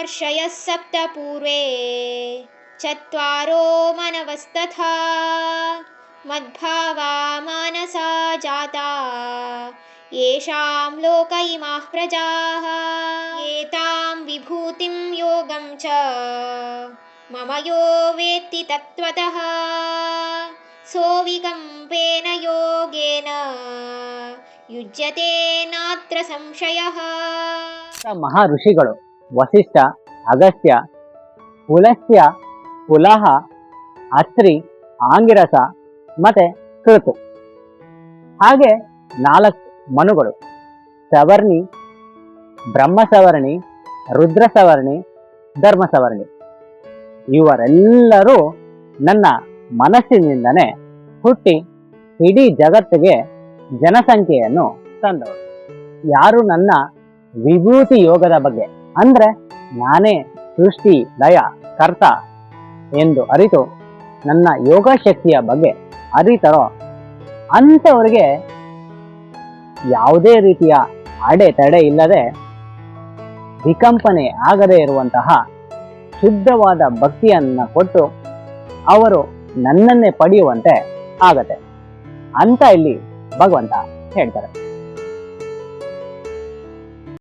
महर्षयः सप्त पूर्वे चत्वारो मनवस्तथा मद्भावा मानसा जाता येषां लोक इमाः प्रजाः एतां विभूतिं योगं च मम यो वेत्ति तत्त्वतः सोऽविकम्पेन योगेन ಯುಜ್ಯತೆ ನಾತ್ರ ಸಂಶಯಃ. ಮಹಾ ಋಷಿಗಳು ವಸಿಷ್ಠ, ಅಗಸ್ತ್ಯ, ಪುಲಸ್ತ್ಯ, ಪುಲಹ, ಅತ್ರಿ, ಆಂಗಿರಸ ಮತ್ತೆ ಕೃತು, ಹಾಗೆ 4 ಮನುಗಳು ಸವರ್ಣಿ, ಬ್ರಹ್ಮ ಸವರ್ಣಿ, ರುದ್ರ ಸವರ್ಣಿ, ಧರ್ಮ ಸವರ್ಣಿ, ಇವರೆಲ್ಲರೂ ನನ್ನ ಮನಸ್ಸಿನಿಂದನೇ ಹುಟ್ಟಿ ಇಡೀ ಜಗತ್ತಿಗೆ ಜನಸಂಖ್ಯೆಯನ್ನು ತಂದವರು. ಯಾರು ನನ್ನ ವಿಭೂತಿ ಯೋಗದ ಬಗ್ಗೆ ಅಂದ್ರೆ ನಾನೇ ಸೃಷ್ಟಿ ಲಯ ಕರ್ತ ಎಂದು ಅರಿತು ನನ್ನ ಯೋಗ ಶಕ್ತಿಯ ಬಗ್ಗೆ ಅರಿತರೋ ಅಂಥವರಿಗೆ ಯಾವುದೇ ರೀತಿಯ ಅಡೆತಡೆ ಇಲ್ಲದೆ ವಿಕಂಪನೆ ಆಗದೇ ಇರುವಂತಹ ಶುದ್ಧವಾದ ಭಕ್ತಿಯನ್ನು ಕೊಟ್ಟು ಅವರು ನನ್ನನ್ನೇ ಪಡೆಯುವಂತೆ ಆಗತ್ತೆ ಅಂತ ಇಲ್ಲಿ ಭಗವಂತ ಹೇಳ್ತಾರೆ.